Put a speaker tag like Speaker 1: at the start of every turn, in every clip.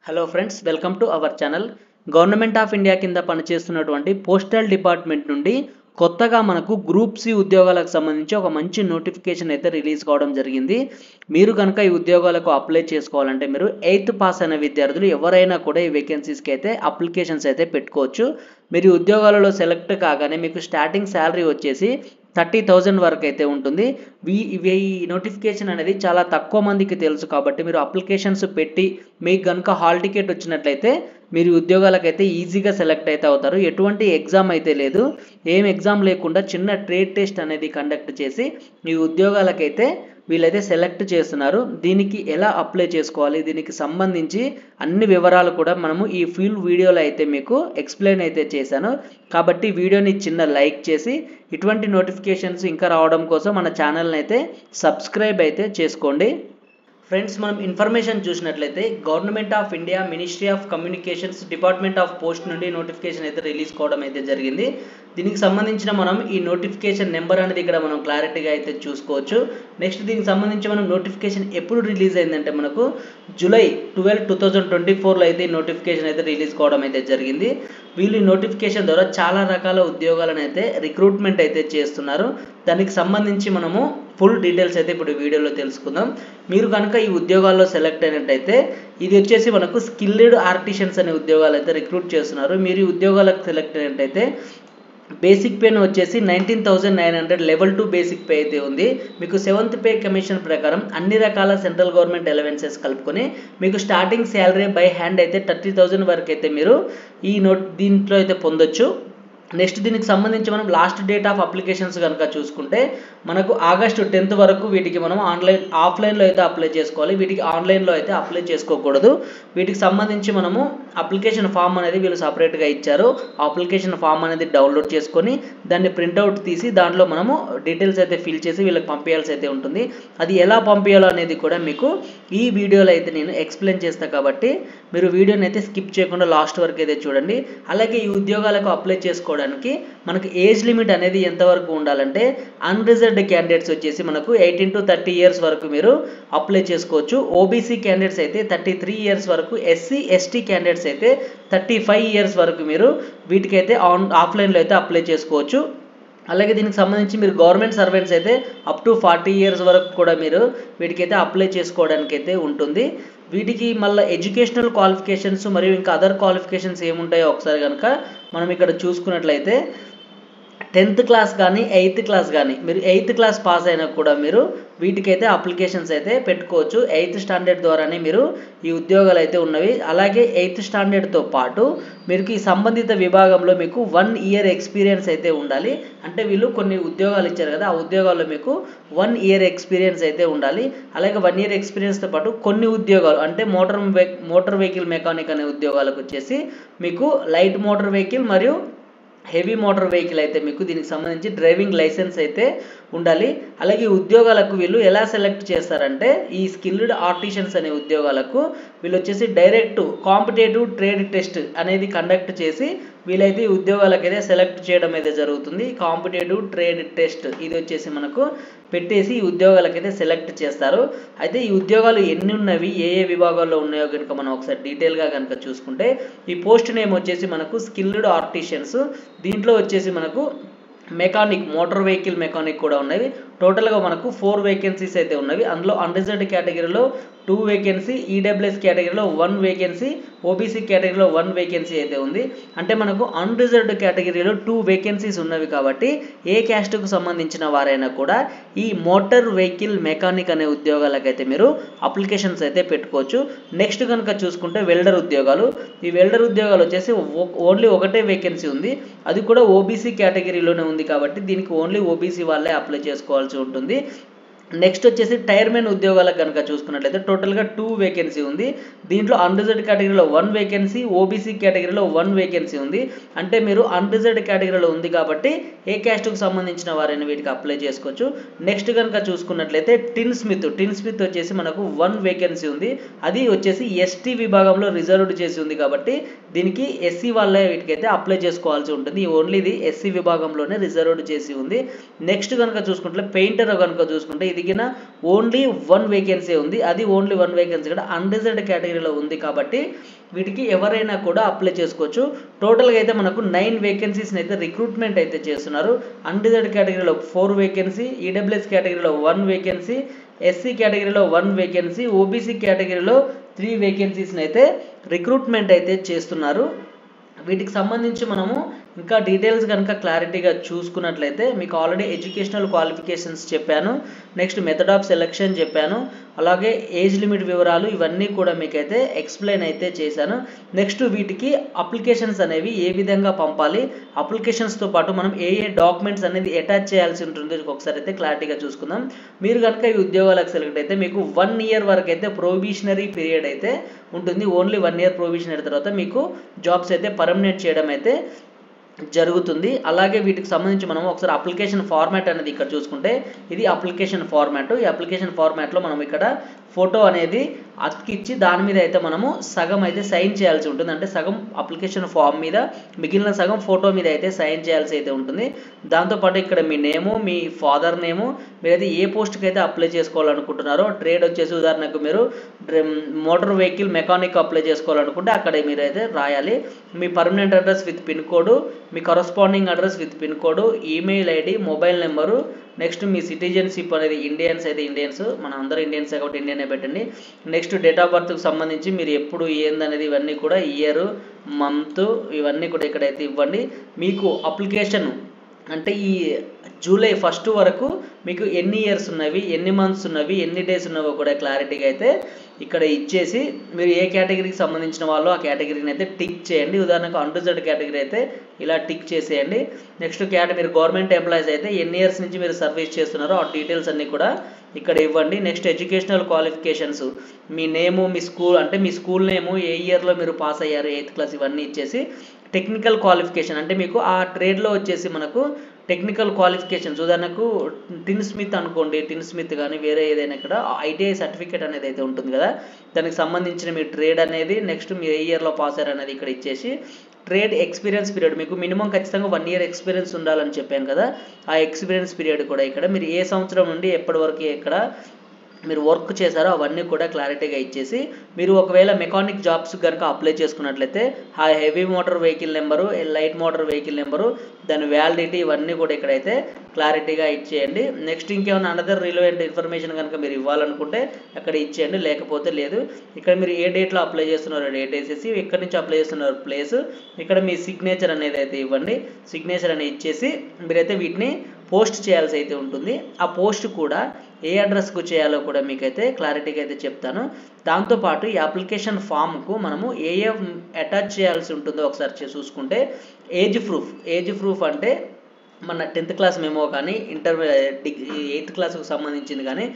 Speaker 1: Hello friends, welcome to our channel. Government of India కింద పనిచేస్తున్నటువంటి postal department నుండి కొత్తగా మనకు గ్రూప్ సి ఉద్యోగాలకు సంబంధించి ఒక మంచి నోటిఫికేషన్ అయితే రిలీజ్ కావడం జరిగింది. మీరు కనుక ఈ ఉద్యోగాలకు అప్లై చేసుకోవాలంటే మీరు 8th పాస్ అయిన విద్యార్థులు ఎవరైనా కూడా ఈ వేకెన్సీస్కి అయితే అప్లికేషన్స్ అయితే పెట్టుకోవచ్చు. మీరు ఈ ఉద్యోగాలలో సెలెక్ట్ కాగానే మీకు స్టార్టింగ్ శాలరీ వచ్చేసి 30,000 వరకు అయితే ఉంటుంది. ఈ నోటిఫికేషన్ అనేది చాలా తక్కువ మందికి తెలుసు కాబట్టి మీరు అప్లికేషన్స్ పెట్టి మీకు కనుక హాల్ టికెట్ వచ్చినట్లయితే మీరు ఉద్యోగాలకైతే ఈజీగా సెలెక్ట్ అయితే అవుతారు. ఎటువంటి ఎగ్జామ్ అయితే లేదు. ఏం ఎగ్జామ్ లేకుండా చిన్న ట్రేడ్ టెస్ట్ అనేది కండక్ట్ చేసి ఈ ఉద్యోగాలకైతే వీళ్ళైతే సెలెక్ట్ చేస్తున్నారు. దీనికి ఎలా అప్లై చేసుకోవాలి, దీనికి సంబంధించి అన్ని వివరాలు కూడా మనము ఈ ఫుల్ వీడియోలో అయితే మీకు ఎక్స్ప్లెయిన్ అయితే చేశాను. కాబట్టి వీడియోని చిన్న లైక్ చేసి ఇటువంటి నోటిఫికేషన్స్ ఇంకా రావడం కోసం మన ఛానల్ని అయితే సబ్స్క్రైబ్ అయితే చేసుకోండి. ఫ్రెండ్స్, మనం ఇన్ఫర్మేషన్ చూసినట్లయితే government of India ministry of communications department of post నుండి నోటిఫికేషన్ అయితే రిలీజ్ కావడం అయితే జరిగింది. దీనికి సంబంధించిన మనం ఈ నోటిఫికేషన్ నెంబర్ అనేది ఇక్కడ మనం క్లారిటీగా అయితే చూసుకోవచ్చు. నెక్స్ట్ దీనికి సంబంధించి మనం నోటిఫికేషన్ ఎప్పుడు రిలీజ్ అయిందంటే మనకు జూలై 12, 2024లో అయితే ఈ నోటిఫికేషన్ అయితే రిలీజ్ కావడం అయితే జరిగింది. వీళ్ళు ఈ నోటిఫికేషన్ ద్వారా చాలా రకాల ఉద్యోగాలను అయితే రిక్రూట్మెంట్ అయితే చేస్తున్నారు. దానికి సంబంధించి మనము ఫుల్ డీటెయిల్స్ అయితే ఇప్పుడు వీడియోలో తెలుసుకుందాం. మీరు కనుక ఈ ఉద్యోగాల్లో సెలెక్ట్ అయినట్టయితే ఇది వచ్చేసి మనకు స్కిల్డ్ ఆర్టిషన్స్ అనే ఉద్యోగాలు అయితే రిక్రూట్ చేస్తున్నారు. మీరు ఈ ఉద్యోగాలకు సెలెక్ట్ అయినట్టయితే బేసిక్ పే వచ్చేసి 19,900 లెవెల్ 2 బేసిక్ పే అయితే ఉంది. మీకు 7th పే కమిషన్ ప్రకారం అన్ని రకాల సెంట్రల్ గవర్నమెంట్ అలవెన్సెస్ కలుపుకొని మీకు స్టార్టింగ్ శాలరీ బై హ్యాండ్ అయితే 30,000 వరకు అయితే మీరు దీంట్లో అయితే పొందొచ్చు. నెక్స్ట్ దీనికి సంబంధించి మనం లాస్ట్ డేట్ ఆఫ్ అప్లికేషన్స్ కనుక చూసుకుంటే మనకు ఆగస్టు 10th వరకు వీటికి మనం ఆఫ్లైన్లో అయితే అప్లై చేసుకోవాలి. వీటికి ఆన్లైన్లో అయితే అప్లై చేసుకోకూడదు. వీటికి సంబంధించి మనము అప్లికేషన్ ఫామ్ అనేది వీళ్ళు సపరేట్గా ఇచ్చారు. అప్లికేషన్ ఫామ్ అనేది డౌన్లోడ్ చేసుకొని దాన్ని ప్రింట్అవుట్ తీసి దాంట్లో మనము డీటెయిల్స్ అయితే ఫిల్ చేసి వీళ్ళకి పంపించాల్సి అయితే ఉంటుంది. అది ఎలా పంపించాలో అనేది కూడా మీకు ఈ వీడియోలో అయితే నేను ఎక్స్ప్లెయిన్ చేస్తాను. కాబట్టి మీరు వీడియోని అయితే స్కిప్ చేయకుండా లాస్ట్ వరకు అయితే చూడండి. అలాగే ఈ ఉద్యోగాలకు అప్లై చేసుకోవడానికి మనకు ఏజ్ లిమిట్ అనేది ఎంతవరకు ఉండాలంటే అన్రిజర్వ్డ్ క్యాండిడేట్స్ వచ్చేసి మనకు 18 to 30 ఇయర్స్ వరకు మీరు అప్లై చేసుకోవచ్చు. ఓబీసీ క్యాండిడేట్స్ అయితే 33 ఇయర్స్ వరకు, ఎస్సీ ఎస్టీ క్యాండిడేట్స్ అయితే 35 ఇయర్స్ వరకు మీరు వీటికైతే ఆఫ్లైన్లో అయితే అప్లై చేసుకోవచ్చు. అలాగే దీనికి సంబంధించి మీరు గవర్నమెంట్ సర్వెంట్స్ అయితే అప్ టు 40 ఇయర్స్ వరకు కూడా మీరు వీటికైతే అప్లై చేసుకోవడానికి అయితే ఉంటుంది. వీటికి మళ్ళీ ఎడ్యుకేషనల్ క్వాలిఫికేషన్స్ మరియు ఇంకా అదర్ క్వాలిఫికేషన్స్ ఏముంటాయో ఒకసారి కనుక మనం ఇక్కడ చూసుకున్నట్లయితే 10th క్లాస్ కానీ 8th క్లాస్ కానీ మీరు 8th క్లాస్ పాస్ అయినా కూడా మీరు వీటికైతే అప్లికేషన్స్ అయితే పెట్టుకోవచ్చు. 8th స్టాండర్డ్ ద్వారానే మీరు ఈ ఉద్యోగాలు అయితే ఉన్నవి. అలాగే 8th స్టాండర్డ్తో పాటు మీకు ఈ సంబంధిత విభాగంలో మీకు 1 year ఎక్స్పీరియన్స్ అయితే ఉండాలి. అంటే వీళ్ళు కొన్ని ఉద్యోగాలు ఇచ్చారు కదా, ఆ ఉద్యోగాల్లో మీకు 1 year ఎక్స్పీరియన్స్ అయితే ఉండాలి. అలాగే 1 year ఎక్స్పీరియన్స్తో పాటు కొన్ని ఉద్యోగాలు అంటే మోటార్ వెహికల్ మెకానిక్ అనే ఉద్యోగాలకు వచ్చేసి మీకు లైట్ మోటార్ వెహికల్ మరియు హెవీ మోటార్ వెహికల్ అయితే మీకు దీనికి సంబంధించి డ్రైవింగ్ లైసెన్స్ అయితే ఉండాలి. అలాగే ఉద్యోగాలకు వీళ్ళు ఎలా సెలెక్ట్ చేస్తారంటే ఈ స్కిల్డ్ ఆర్టిషన్స్ అనే ఉద్యోగాలకు వీళ్ళు వచ్చేసి డైరెక్ట్ కాంపిటేటివ్ ట్రేడ్ టెస్ట్ అనేది కండక్ట్ చేసి వీళ్ళైతే ఈ ఉద్యోగాలకైతే సెలెక్ట్ చేయడం అయితే జరుగుతుంది. కాంపిటేటివ్ ట్రేడ్ టెస్ట్ ఇది వచ్చేసి మనకు పెట్టేసి ఈ ఉద్యోగాలకైతే సెలెక్ట్ చేస్తారు. అయితే ఈ ఉద్యోగాలు ఎన్ని ఉన్నవి, ఏ ఏ విభాగాల్లో ఉన్నాయో కనుక మనం ఒకసారి డీటెయిల్గా కనుక చూసుకుంటే ఈ పోస్ట్ నేమ్ వచ్చేసి మనకు స్కిల్డ్ ఆర్టిషన్స్. దీంట్లో వచ్చేసి మనకు మెకానిక్, మోటార్ వెహికల్ మెకానిక్ కూడా ఉన్నవి. టోటల్గా మనకు 4 వేకెన్సీస్ అయితే ఉన్నవి. అందులో అన్రిజర్వ్డ్ కేటగిరీలో 2 వేకెన్సీ, ఈడబ్ల్యూఎస్ కేటగిరీలో 1 వేకెన్సీ, ఓబీసీ కేటగిరీలో 1 వేకెన్సీ అయితే ఉంది. అంటే మనకు అన్రిజర్వ్డ్ కేటగిరీలో 2 వేకెన్సీస్ ఉన్నవి. కాబట్టి ఏ క్యాస్ట్కు సంబంధించిన వారైనా కూడా ఈ మోటార్ వెహికల్ మెకానిక్ అనే ఉద్యోగాలకైతే మీరు అప్లికేషన్స్ అయితే పెట్టుకోవచ్చు. నెక్స్ట్ కనుక చూసుకుంటే వెల్డర్ ఉద్యోగాలు. ఈ వెల్డర్ ఉద్యోగాలు వచ్చేసి ఓన్లీ ఒకటే వేకెన్సీ ఉంది. అది కూడా ఓబీసీ కేటగిరీలోనే ఉంది. కాబట్టి దీనికి ఓన్లీ ఓబీసీ వాళ్ళే అప్లై చేసుకోవాల్సి ఉంటుంది. నెక్స్ట్ వచ్చేసి టైర్మెన్ ఉద్యోగాలకు కనుక చూసుకున్నట్లయితే టోటల్గా 2 వేకెన్సీ ఉంది. దీంట్లో అన్రిజర్వ్డ్ కేటగిరీలో 1 వేకెన్సీ, ఓబీసీ కేటగిరీలో 1 వేకెన్సీ ఉంది. అంటే మీరు అన్రిజర్వ్డ్ కేటగిరీలో ఉంది కాబట్టి ఏ క్యాస్ట్కు సంబంధించిన వారైనా వీటికి అప్లై చేసుకోవచ్చు. నెక్స్ట్ కనుక చూసుకున్నట్లయితే టిన్ స్మిత్ వచ్చేసి మనకు 1 వేకెన్సీ ఉంది. అది వచ్చేసి ఎస్టీ విభాగంలో రిజర్వ్డ్ చేసి ఉంది. కాబట్టి దీనికి ఎస్సీ వాళ్ళే వీటికైతే అప్లై చేసుకోవాల్సి ఉంటుంది. ఓన్లీ ఇది ఎస్సీ విభాగంలోనే రిజర్వ్డ్ చేసి ఉంది. నెక్స్ట్ కనుక చూసుకుంటే పెయింటర్ కనుక చూసుకుంటే ఇది వీటికి ఓన్లీ 1 వేకెన్సీ ఉంది, అది ఓన్లీ 1 వేకెన్సీ కూడా అన్రిజర్వ్డ్ కేటగిరీలో ఉంది కాబట్టి వీటికి ఎవరైనా కూడా అప్లై చేసుకోవచ్చు. టోటల్గా అయితే మనకు 9 వేకెన్సీస్ని అయితే రిక్రూట్మెంట్ అయితే చేస్తున్నారు. అన్రిజర్వ్డ్ కేటగిరీలో 4 వేకెన్సీ, ఈడబ్ల్యూఎస్ కేటగిరీలో 1 వేకెన్సీ, ఎస్సీ కేటగిరీలో 1 వేకెన్సీ, ఓబీసీ కేటగిరీలో 3 వేకెన్సీస్ని అయితే రిక్రూట్మెంట్ అయితే చేస్తున్నారు. వీటికి సంబంధించి మనము ఇంకా డీటెయిల్స్ కనుక క్లారిటీగా చూసుకున్నట్లయితే మీకు ఆల్రెడీ ఎడ్యుకేషనల్ క్వాలిఫికేషన్స్ చెప్పాను, నెక్స్ట్ మెథడ్ ఆఫ్ సెలెక్షన్ చెప్పాను, అలాగే ఏజ్ లిమిట్ వివరాలు ఇవన్నీ కూడా మీకైతే ఎక్స్ప్లెయిన్ అయితే చేశాను. నెక్స్ట్ వీటికి అప్లికేషన్స్ అనేవి ఏ విధంగా పంపాలి, అప్లికేషన్స్తో పాటు మనం ఏ డాక్యుమెంట్స్ అనేది అటాచ్ చేయాల్సి ఉంటుంది ఒకసారి అయితే క్లారిటీగా చూసుకుందాం. మీరు కనుక ఈ ఉద్యోగాలకు సెలెక్ట్ అయితే మీకు 1 ఇయర్ వరకు అయితే ప్రొబేషనరీ పీరియడ్ అయితే ఉంటుంది. ఓన్లీ 1 ఇయర్ ప్రొబేషనరీ తర్వాత మీకు జాబ్స్ అయితే పర్మనెంట్ చేయడం అయితే జరుగుతుంది. అలాగే వీటికి సంబంధించి మనం ఒకసారి అప్లికేషన్ ఫార్మాట్ అనేది ఇక్కడ చూసుకుంటే ఇది అప్లికేషన్ ఫార్మాట్. ఈ అప్లికేషన్ ఫార్మాట్లో మనం ఇక్కడ ఫోటో అనేది అతికిచ్చి దాని మీద అయితే మనము సగం అయితే సైన్ చేయాల్సి ఉంటుంది. అంటే సగం అప్లికేషన్ ఫామ్ మీద, మిగిలిన సగం ఫోటో మీద అయితే సైన్ చేయాల్సి అయితే ఉంటుంది. దాంతోపాటు ఇక్కడ మీ నేము, మీ ఫాదర్ నేము, మీరైతే ఏ పోస్ట్కి అయితే అప్లై చేసుకోవాలనుకుంటున్నారో, ట్రేడ్ వచ్చేసి ఉదాహరణకు మీరు మోటార్ వెహికల్ మెకానిక్ అప్లై చేసుకోవాలనుకుంటే అక్కడ మీరైతే రాయాలి. మీ permanent address with pin code, మీ corresponding address with pin code, email ID, mobile number, next మీ సిటిజన్షిప్ అనేది ఇండియన్స్ అయితే ఇండియన్స్, మన అందరూ ఇండియన్స్ కాబట్టి ఇండియనే పెట్టండి. నెక్స్ట్ డేట్ ఆఫ్ బర్త్కి సంబంధించి మీరు ఎప్పుడు ఏందనేది ఇవన్నీ కూడా ఇయర్, మంత్ ఇవన్నీ కూడా ఇక్కడైతే ఇవ్వండి. మీకు అప్లికేషన్ అంటే ఈ జూలై 1 వరకు మీకు ఎన్ని ఇయర్స్ ఉన్నవి, ఎన్ని మంత్స్ ఉన్నవి, ఎన్ని డేస్ ఉన్నవో కూడా క్లారిటీగా అయితే ఇక్కడ ఇచ్చేసి మీరు ఏ కేటగిరీకి సంబంధించిన వాళ్ళు ఆ కేటగిరీని అయితే టిక్ చేయండి. ఉదాహరణకు అన్రిజర్వ్డ్ కేటగిరీ అయితే ఇలా టిక్ చేసేయండి. నెక్స్ట్ మీరు గవర్నమెంట్ ఎంప్లాయీస్ అయితే ఎన్ని ఇయర్స్ నుంచి మీరు సర్వీస్ చేస్తున్నారో ఆ డీటెయిల్స్ అన్నీ కూడా ఇక్కడ ఇవ్వండి. నెక్స్ట్ ఎడ్యుకేషనల్ క్వాలిఫికేషన్స్, మీ నేము, మీ స్కూల్ అంటే మీ స్కూల్ నేము, ఏ ఇయర్లో మీరు పాస్ అయ్యారు, 8th క్లాస్ ఇవన్నీ ఇచ్చేసి టెక్నికల్ క్వాలిఫికేషన్ అంటే మీకు ఆ ట్రేడ్లో వచ్చేసి మనకు టెక్నికల్ క్వాలిఫికేషన్స్ ఉదాహరణకు టిన్ స్మిత్ అనుకోండి, టిన్ స్మిత్ కానీ వేరే ఏదైనా ఇక్కడ ఐటీఐ సర్టిఫికేట్ అనేది అయితే ఉంటుంది కదా, దానికి సంబంధించిన మీ ట్రేడ్ అనేది, నెక్స్ట్ మీరు ఏ ఇయర్లో పాస్ అయ్యారు అనేది ఇక్కడ ఇచ్చేసి ట్రేడ్ ఎక్స్పీరియన్స్ పీరియడ్ మీకు మినిమం ఖచ్చితంగా 1 ఇయర్ ఎక్స్పీరియన్స్ ఉండాలని చెప్పాను కదా, ఆ ఎక్స్పీరియన్స్ పీరియడ్ కూడా ఇక్కడ మీరు ఏ సంవత్సరం నుండి ఎప్పటి వరకు ఎక్కడ మీరు వర్క్ చేశారో అవన్నీ కూడా క్లారిటీగా ఇచ్చేసి మీరు ఒకవేళ మెకానిక్ జాబ్స్ కనుక అప్లై చేసుకున్నట్లయితే ఆ heavy motor vehicle number, light motor vehicle number, దాని వ్యాలిడిటీ ఇవన్నీ కూడా ఇక్కడైతే క్లారిటీగా ఇచ్చేయండి. నెక్స్ట్ ఇంకేమైనా అనదర్ రిలవెంట్ ఇన్ఫర్మేషన్ కనుక మీరు ఇవ్వాలనుకుంటే అక్కడ ఇచ్చేయండి, లేకపోతే లేదు. ఇక్కడ మీరు ఏ డేట్లో అప్లై చేస్తున్నారో డేట్ వేసేసి ఎక్కడి నుంచి అప్లై చేస్తున్నారు ప్లేస్, ఇక్కడ మీ సిగ్నేచర్ అనేది అయితే ఇవ్వండి. సిగ్నేచర్ అనేది ఇచ్చేసి మీరైతే వీటిని పోస్ట్ చేయాల్సి అయితే ఉంటుంది. ఆ పోస్ట్ కూడా ఏ అడ్రస్కు చేయాలో కూడా మీకైతే క్లారిటీగా అయితే చెప్తాను. దాంతోపాటు ఈ అప్లికేషన్ ఫామ్కు మనము ఏ అటాచ్ చేయాల్సి ఉంటుందో ఒకసారి చూసుకుంటే ఏజ్ ప్రూఫ్ అంటే మన 10th క్లాస్ మెమో కానీ డిగ్రీ 8th క్లాస్కు సంబంధించింది కానీ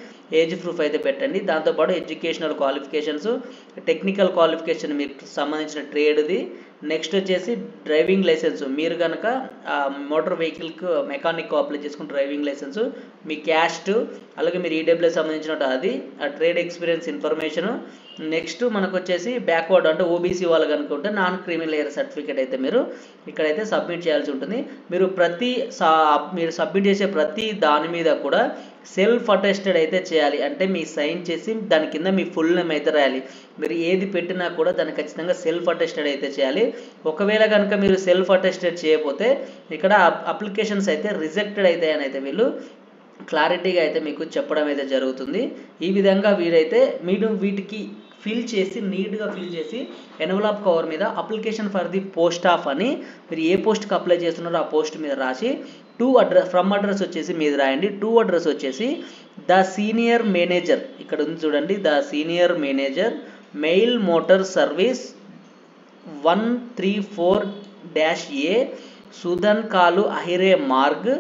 Speaker 1: ఏజ్ ప్రూఫ్ అయితే పెట్టండి. దాంతోపాటు ఎడ్యుకేషనల్ క్వాలిఫికేషన్స్, టెక్నికల్ క్వాలిఫికేషన్ మీకు సంబంధించిన ట్రేడ్ది, నెక్స్ట్ వచ్చేసి డ్రైవింగ్ లైసెన్స్, మీరు కనుక మోటార్ వెహికల్కి మెకానిక్ అప్లై చేసుకుని డ్రైవింగ్ లైసెన్స్, మీ క్యాస్ట్, అలాగే మీరు ఈడబ్ల్యూఎస్ సంబంధించిన అది, ఆ ట్రేడ్ ఎక్స్పీరియన్స్ ఇన్ఫర్మేషను, నెక్స్ట్ మనకు వచ్చేసి బ్యాక్వర్డ్ అంటే ఓబీసీ వాళ్ళు కనుకుంటే నాన్ క్రిమినల్ లేయర్ సర్టిఫికేట్ అయితే మీరు ఇక్కడైతే సబ్మిట్ చేయాల్సి ఉంటుంది. మీరు సబ్మిట్ చేసే ప్రతి దాని మీద కూడా సెల్ఫ్ అటెస్టెడ్ అయితే చేయాలి. అంటే మీ సైన్ చేసి దాని కింద మీ ఫుల్ నేమ్ అయితే రాయాలి. మీరు ఏది పెట్టినా కూడా దాన్ని ఖచ్చితంగా సెల్ఫ్ అటెస్టెడ్ అయితే చేయాలి. ఒకవేళ కనుక మీరు సెల్ఫ్ అటెస్టెడ్ చేయకపోతే ఇక్కడ అప్లికేషన్స్ అయితే రిజెక్టెడ్ అవుతాయని అయితే వీళ్ళు క్లారిటీగా అయితే మీకు చెప్పడం అయితే జరుగుతుంది. ఈ విధంగా వీరైతే మీరు వీటికి నీట్గా ఫిల్ చేసి ఎన్వలప్ కవర్ మీద application for the post of అని మీరు ఏ పోస్ట్కి అప్లై చేస్తున్నారో ఆ పోస్ట్ మీద రాసి ఫ్రమ్ అడ్రస్ వచ్చేసి మీద రాయండి. అడ్రస్ వచ్చేసి ద సీనియర్ మేనేజర్, ఇక్కడ ఉంది చూడండి, the senior manager mail motor service 134-A Sudhan కాలు అహిరే మార్గ్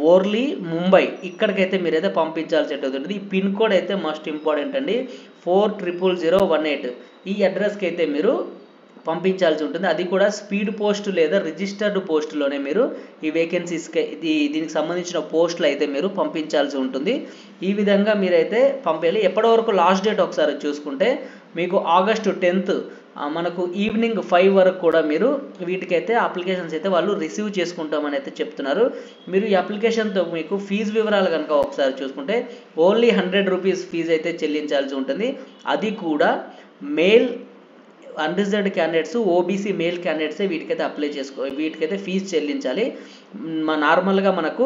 Speaker 1: ఓర్లీ ముంబై, ఇక్కడికైతే మీరైతే పంపించాల్సి ఉంటుంది. ఈ పిన్ కోడ్ అయితే మస్ట్ ఇంపార్టెంట్ అండి, 400018. ఈ అడ్రస్కి అయితే మీరు పంపించాల్సి ఉంటుంది. అది కూడా స్పీడ్ పోస్ట్ లేదా రిజిస్టర్డ్ పోస్టులోనే మీరు ఈ వేకెన్సీస్కి దీనికి సంబంధించిన పోస్టులు అయితే మీరు పంపించాల్సి ఉంటుంది. ఈ విధంగా మీరైతే పంపేయాలి. ఎప్పటి వరకు లాస్ట్ డేట్ ఒకసారి చూసుకుంటే మీకు ఆగస్టు 10th మనకు ఈవినింగ్ 5 వరకు కూడా మీరు వీటికైతే అప్లికేషన్స్ అయితే వాళ్ళు రిసీవ్ చేసుకుంటామని అయితే చెప్తున్నారు. మీరు ఈ అప్లికేషన్తో మీకు ఫీజు వివరాలు కనుక ఒకసారి చూసుకుంటే ఓన్లీ 100 రూపీస్ ఫీజు అయితే చెల్లించాల్సి ఉంటుంది. అది కూడా male unreserved candidates, OBC male క్యాండిడేట్సే వీటికైతే వీటికైతే ఫీజు చెల్లించాలి. నార్మల్గా మనకు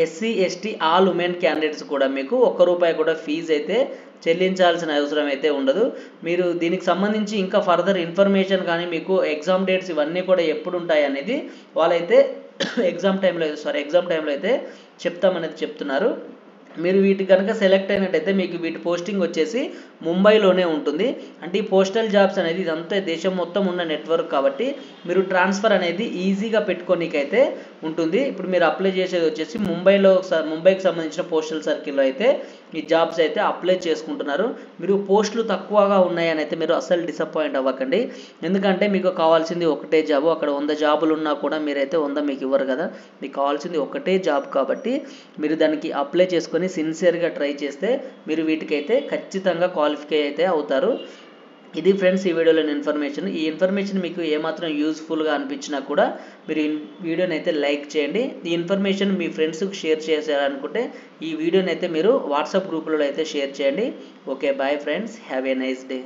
Speaker 1: SC ST all women candidates కూడా మీకు ₹1 కూడా ఫీజు అయితే చెల్లించాల్సిన అవసరం అయితే ఉండదు. మీరు దీనికి సంబంధించి ఇంకా ఫర్దర్ ఇన్ఫర్మేషన్ కానీ మీకు ఎగ్జామ్ డేట్స్ ఇవన్నీ కూడా ఎప్పుడు ఉంటాయి అనేది వాళ్ళైతే ఎగ్జామ్ టైంలో అయితే చెప్తామనేది చెప్తున్నారు. మీరు వీటి కనుక సెలెక్ట్ అయినట్టయితే మీకు వీటి పోస్టింగ్ వచ్చేసి ముంబైలోనే ఉంటుంది. అంటే ఈ పోస్టల్ జాబ్స్ అనేది ఇదంతా దేశం మొత్తం ఉన్న నెట్వర్క్ కాబట్టి మీరు అనేది ఈజీగా పెట్టుకోనికైతే ఉంటుంది. ఇప్పుడు మీరు అప్లై చేసేది వచ్చేసి ముంబైకి సంబంధించిన పోస్టల్ సర్కిల్లో అయితే ఈ జాబ్స్ అయితే అప్లై చేసుకుంటున్నారు. మీరు పోస్టులు తక్కువగా ఉన్నాయని అయితే మీరు అసలు డిసప్పాయింట్ అవ్వకండి. ఎందుకంటే మీకు కావాల్సింది ఒకటే జాబు. అక్కడ 100 జాబులు ఉన్నా కూడా మీరైతే 100 మీకు ఇవ్వరు కదా. మీకు కావాల్సింది ఒకటే జాబ్ కాబట్టి మీరు దానికి అప్లై చేసుకొని సిన్సియర్గా ట్రై చేస్తే మీరు వీటికైతే ఖచ్చితంగా క్వాలిఫై అయితే అవుతారు. ఇది ఫ్రెండ్స్ ఈ వీడియోలోని ఇన్ఫర్మేషన్. ఈ ఇన్ఫర్మేషన్ మీకు ఏమాత్రం యూస్ఫుల్గా అనిపించినా కూడా మీరు ఈ వీడియోని అయితే లైక్ చేయండి. ఈ ఇన్ఫర్మేషన్ మీ ఫ్రెండ్స్కి షేర్ చేయాలనుకుంటే ఈ వీడియోని అయితే మీరు వాట్సాప్ గ్రూపులలో అయితే షేర్ చేయండి. Okay, bye friends, have a nice day.